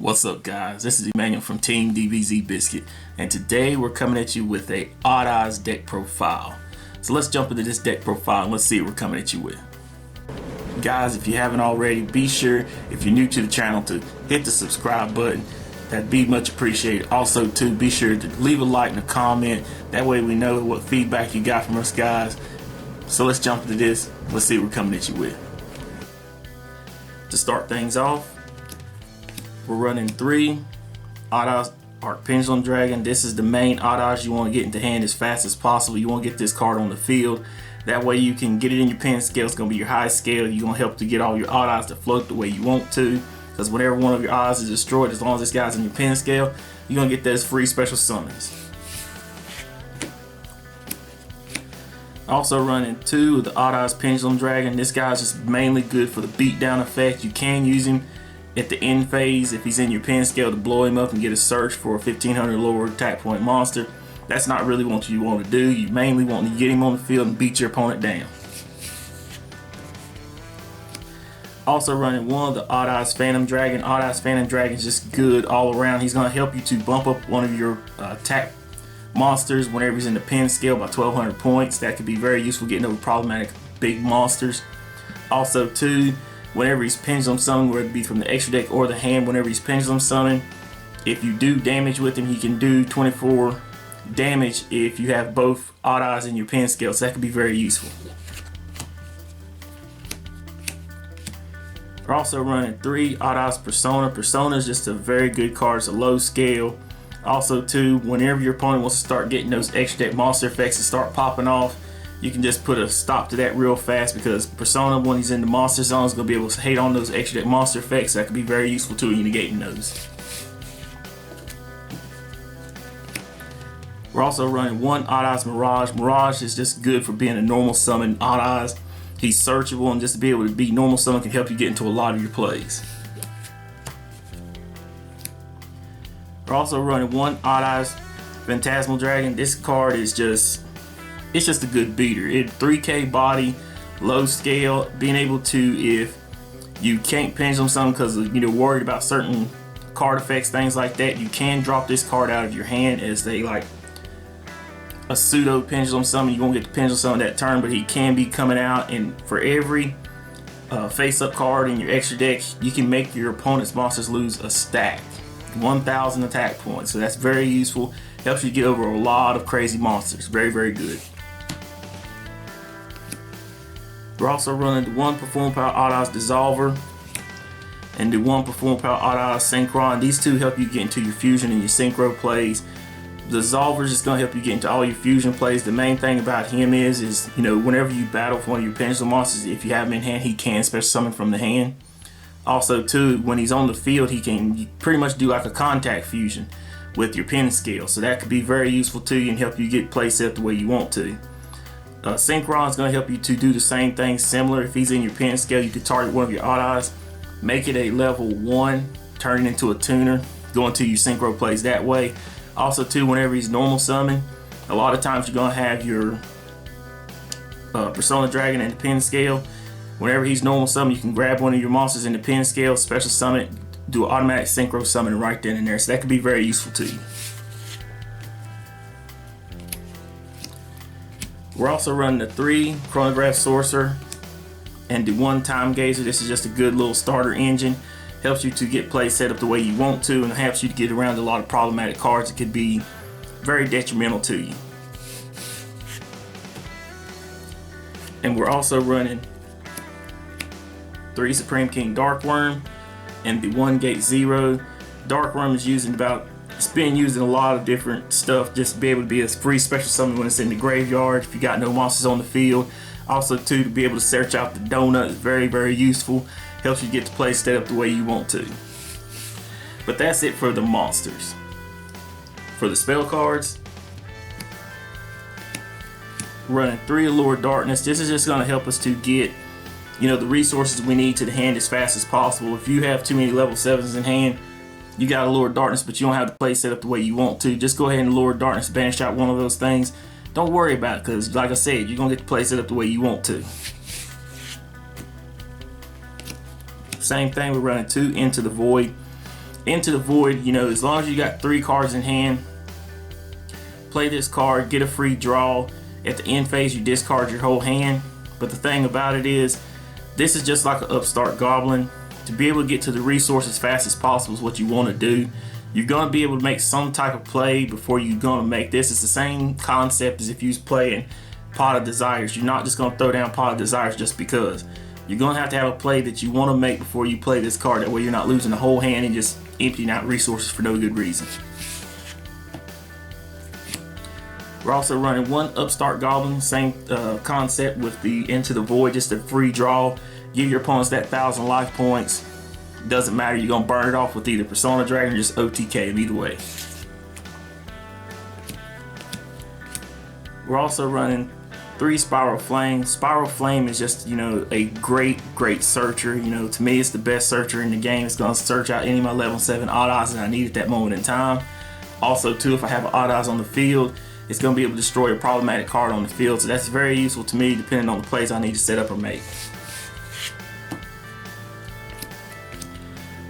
What's up, guys? This is Emmanuel from Team DBZ Biscuit, and today we're coming at you with a Odd Eyes deck profile. So let's jump into this deck profile and let's see what we're coming at you with. Guys, if you haven't already, be sure, if you're new to the channel, to hit the subscribe button. That'd be much appreciated. Also, too, be sure to leave a like and a comment. That way we know what feedback you got from us, guys. So let's jump into this. Let's see what we're coming at you with. To start things off, we're running 3 Odd Eyes Arc Pendulum Dragon. This is the main Odd Eyes you want to get into hand as fast as possible. You want to get this card on the field. That way you can get it in your pen scale. It's going to be your highest scale. You're going to help to get all your Odd Eyes to float the way you want to. Because whenever one of your Eyes is destroyed, as long as this guy's in your pen scale, you're going to get those free special summons. Also running 2 of the Odd Eyes Pendulum Dragon. This guy's just mainly good for the beatdown effect. You can use him at the end phase if he's in your pen scale to blow him up and get a search for a 1500 lower attack point monster. That's not really what you want to do. You mainly want to get him on the field and beat your opponent down. Also running 1 of the Odd Eyes Phantom Dragon. Odd Eyes Phantom Dragon is just good all around. He's going to help you to bump up one of your attack monsters whenever he's in the pen scale by 1200 points. That could be very useful getting over problematic big monsters. Also too, whenever he's pendulum summoned, whether it be from the extra deck or the hand, whenever he's pendulum summoned, if you do damage with him, he can do 24 damage if you have both Odd Eyes in your pen scale, so that could be very useful. We're also running 3 Odd Eyes Persona. Persona is just a very good card. It's a low scale. Also too, whenever your opponent wants to start getting those extra deck monster effects and start popping off, you can just put a stop to that real fast, because Persona, when he's in the monster zone, is going to be able to hate on those extra deck monster effects. That could be very useful too in negating those. We're also running 1 Odd Eyes Mirage. Mirage is just good for being a normal summon Odd Eyes. He's searchable, and just to be able to be normal summon can help you get into a lot of your plays. We're also running 1 Odd Eyes Phantasmal Dragon. This card is just a good beater. 3K body, low scale, being able to, if you can't pendulum summon because worried about certain card effects, things like that, you can drop this card out of your hand as a pseudo pendulum summon. You won't get the pendulum summon that turn, but he can be coming out, and for every face-up card in your extra deck, you can make your opponent's monsters lose a stack, 1000 attack points. So that's very useful. Helps you get over a lot of crazy monsters. Very, very good. We're also running the 1 Perform Power Odd Eyes Dissolver and the 1 Perform Power Odd Eyes Synchron. These 2 help you get into your fusion and your synchro plays. The Dissolver is just going to help you get into all your fusion plays. The main thing about him is whenever you battle for one of your pendulum monsters, if you have him in hand, he can special summon from the hand. Also too, when he's on the field, he can pretty much do like a contact fusion with your pen scale. So that could be very useful to you and help you get play set the way you want to. Synchron is going to help you to do the same thing similar. If he's in your pen scale, you could target one of your Odd Eyes, make it a level 1, turn it into a tuner, go into your synchro plays that way. Also too, whenever he's normal summon, a lot of times you're going to have your Persona Dragon in the pen scale. Whenever he's normal summon, you can grab one of your monsters in the pen scale, special summon it, do an automatic synchro summon right then and there. So that could be very useful to you. We're also running the 3 Chronograph Sorcerer and the 1 Time Gazer. This is just a good little starter engine. Helps you to get play set up the way you want to, and helps you to get around a lot of problematic cards that could be very detrimental to you. And we're also running 3 Supreme King Darkworm and the 1 Gate Zero. Darkworm is it's being used in a lot of different stuff, just to be able to be a free special summon when it's in the graveyard if you got no monsters on the field. Also too, to be able to search out the donut is very, very useful. Helps you get the play set up the way you want to. But that's it for the monsters. For the spell cards, running 3 Allure Darkness. This is just going to help us to get the resources we need to the hand as fast as possible. If you have too many level 7s in hand, you got Allure Darkness, but you don't have the play set up the way you want to, just go ahead and Allure Darkness, banish out one of those things. Don't worry about it, because like I said, you're going to get the play set up the way you want to. Same thing, we're running 2 Into the Void. Into the Void, you know, as long as you got 3 cards in hand, play this card, get a free draw. At the end phase, you discard your whole hand. But the thing about it is, this is just like an upstart goblin. To be able to get to the resource as fast as possible is what you want to do. You're going to be able to make some type of play before you're going to make this. It's the same concept as if you was playing Pot of Desires. You're not just going to throw down Pot of Desires just because. You're going to have a play that you want to make before you play this card. That way you're not losing the whole hand and just emptying out resources for no good reason. We're also running 1 Upstart Goblin. Same concept with the Into the Void. Just a free draw. Give your opponents that 1,000 life points. Doesn't matter, you're gonna burn it off with either Persona Dragon or just OTK them either way. We're also running 3 Spiral Flame. Spiral Flame is just, you know, a great searcher. You know, to me it's the best searcher in the game. It's gonna search out any of my level 7 odd odds that I need at that moment in time. Also too, if I have odd odds on the field, it's gonna be able to destroy a problematic card on the field. So that's very useful to me depending on the plays I need to set up or make.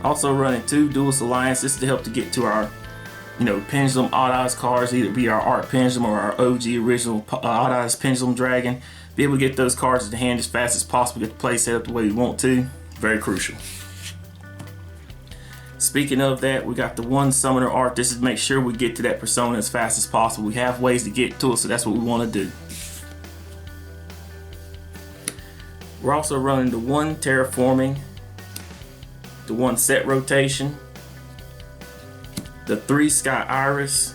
Also running 2 Duelist Alliance. This is to help to get to our, you know, Pendulum Odd Odds cards, either be our Art Pendulum or our OG original Odd Odds Pendulum Dragon. Be able to get those cards in the hand as fast as possible, get the play set up the way we want to. Very crucial. Speaking of that, we got the 1 Summoner Art. This is to make sure we get to that persona as fast as possible. We have ways to get to it, so that's what we want to do. We're also running the 1 Terraforming, the 1 Set Rotation, the 3 Sky Iris,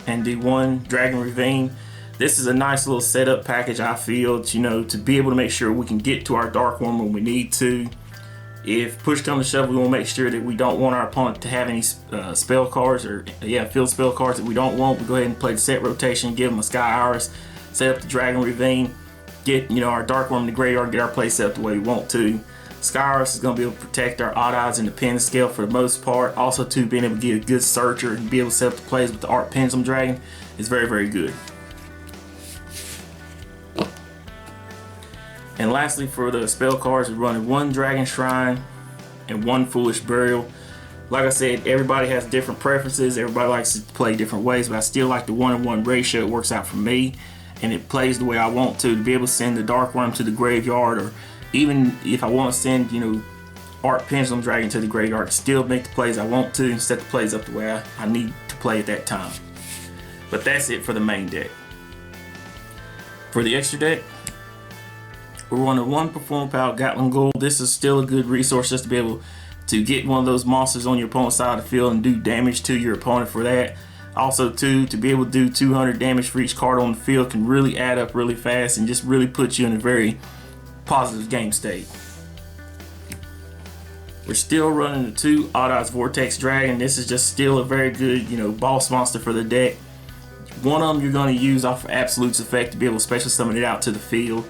and the 1 Dragon Ravine. This is a nice little setup package, I feel, you know, to be able to make sure we can get to our Dark Worm when we need to. If push comes to shove, we want to make sure that we don't want our opponent to have any spell cards or field spell cards that we don't want. We go ahead and play the Set Rotation, give them a Sky Iris, set up the Dragon Ravine, get, you know, our Dark Worm in the graveyard, get our play set up the way we want to. Sky Iris is going to be able to protect our odd odds in the pen scale for the most part. Also too, being able to get a good searcher and be able to set up the plays with the Art Pendulum Dragon is very good. And lastly, for the spell cards, we're running 1 Dragon Shrine and 1 Foolish Burial. Like I said, everybody has different preferences. Everybody likes to play different ways, but I still like the 1-to-1 ratio. It works out for me, and it plays the way I want to be able to send the Dark Worm to the graveyard, or even if I want to send, you know, Art Pendulum Dragon to the graveyard, still make the plays I want to and set the plays up the way I need to play at that time. But that's it for the main deck. For the extra deck, we're running 1 Performapal Gatling Ghoul. This is still a good resource just to be able to get one of those monsters on your opponent's side of the field and do damage to your opponent for that. Also too, to be able to do 200 damage for each card on the field can really add up really fast and just really put you in a very positive game state. We're still running the 2 Odd Odds Vortex Dragon. This is just still a very good, you know, boss monster for the deck. One of them you're going to use off of Absolute's effect to be able to special summon it out to the field,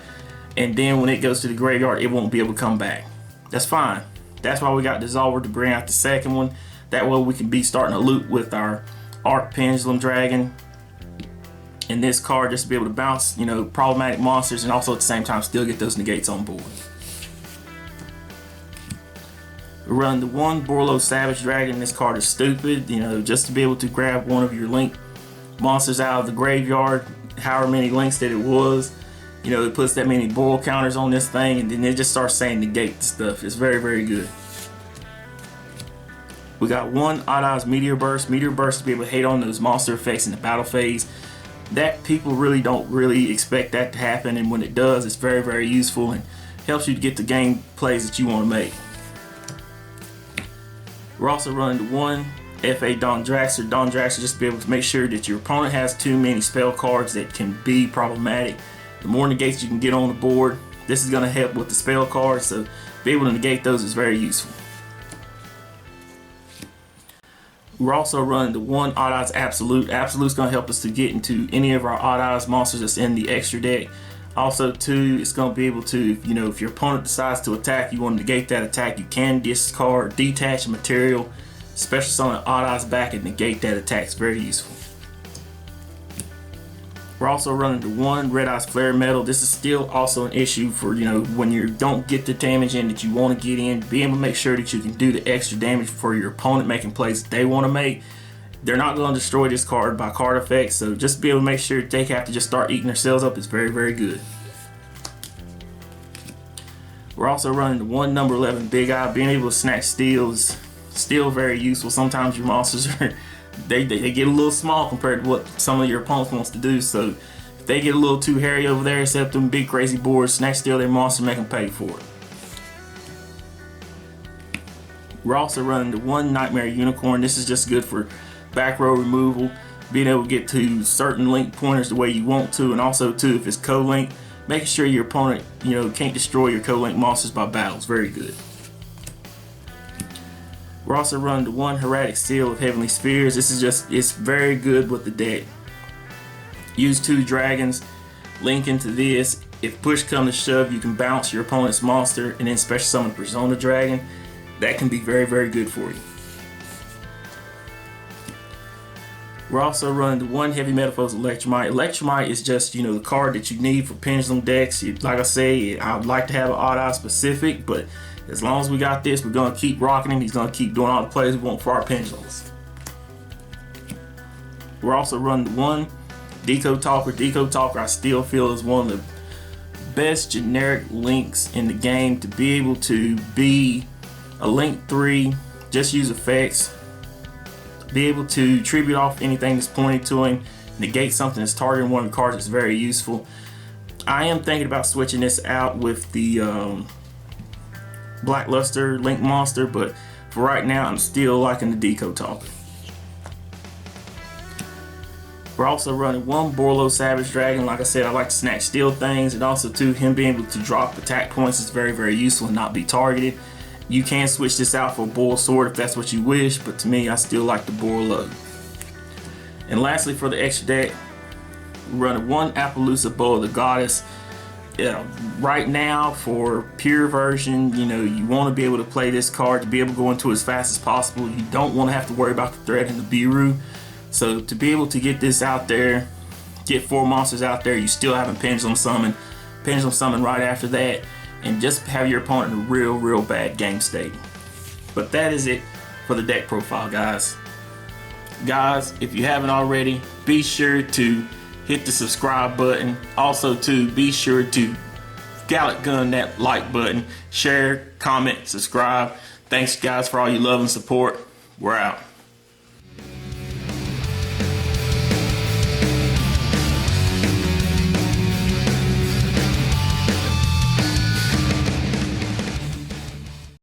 and then when it goes to the graveyard, it won't be able to come back. That's fine. That's why we got Dissolver to bring out the second one. That way we can be starting a loop with our Art Pendulum Dragon and this card, just to be able to bounce, you know, problematic monsters and also at the same time still get those negates on board. We're running the 1 Borlo Savage Dragon. This card is stupid, you know, just to be able to grab one of your link monsters out of the graveyard, however many links that it was. You know, it puts that many boil counters on this thing, and then it just starts saying negate stuff. It's very good. We got 1 Odd Odds Meteor Burst. Meteor Burst to be able to hate on those monster effects in the battle phase. That people don't really expect that to happen, and when it does, it's very useful and helps you to get the game plays that you want to make. We're also running the 1 FA Dawn Draxler. Dawn Draxler just to be able to make sure that your opponent has too many spell cards that can be problematic. The more negates you can get on the board, this is going to help with the spell cards, so be able to negate those is very useful. We're also running the 1 Odd Odds Absolute. Absolute's going to help us to get into any of our Odd Odds monsters that's in the extra deck. Also too, it's going to be able to, you know, if your opponent decides to attack, you want to negate that attack, you can discard, detach a material, special summon Odd Odds back and negate that attack. It's very useful. We're also running the one Red Eyes Flare Metal. This is still also an issue for, when you don't get the damage in that you want to get in, be able to make sure that you can do the extra damage for your opponent making plays that they want to make. They're not going to destroy this card by card effects, so just be able to make sure they have to just start eating themselves up is very, very good. We're also running the one number 11 Big Eye. Being able to snatch steel is still very useful. Sometimes your monsters are they get a little small compared to what some of your opponents wants to do, so if they get a little too hairy over there, set them big crazy boards, snatch steal their monster, make them pay for it. We're also running the one Nightmare Unicorn. This is just good for back row removal, being able to get to certain link pointers the way you want to, and also too if it's co-link, making sure your opponent can't destroy your co-link monsters by battles. Very good. We're also running the one Hieratic Seal of Heavenly Spheres. This is it's very good with the deck. Use 2 dragons, link into this. If push comes to shove, you can bounce your opponent's monster and then special summon Persona Dragon. That can be very, very good for you. We're also running the one Heavy Metalfoes Electromite. Electromite is just, the card that you need for Pendulum decks. Like I say, I would like to have an Odd-Eye specific, but as long as we got this, we're going to keep rocking him. He's going to keep doing all the plays we want for our Pendulums. We're also running the one Deco Talker. Deco Talker I still feel is one of the best generic links in the game to be able to be a link 3, just use effects, be able to tribute off anything that's pointing to him, negate something that's targeting one of the cards. Is very useful. I am thinking about switching this out with the Blackluster Link Monster, but for right now I'm still liking the Deco Talker. We're also running one Borlo Savage Dragon. Like I said, I like to snatch steal things, and also too him being able to drop attack points is very, very useful and not be targeted. You can switch this out for a Boil Sword if that's what you wish, but to me I still like the Borlo. And lastly, for the extra deck, we're running one Appaloosa Bow of the Goddess. Right now for pure version, you want to be able to play this card to be able to go into it as fast as possible. You don't want to have to worry about the threat in the Biru. So to be able to get this out there, get 4 monsters out there, you still have a Pendulum Summon right after that, and just have your opponent in a real, real bad game state. But that is it for the deck profile, guys. Guys, if you haven't already, be sure to hit the subscribe button. Also to be sure to Gallic gun that like button, share, comment, subscribe. Thanks guys for all your love and support. We're out.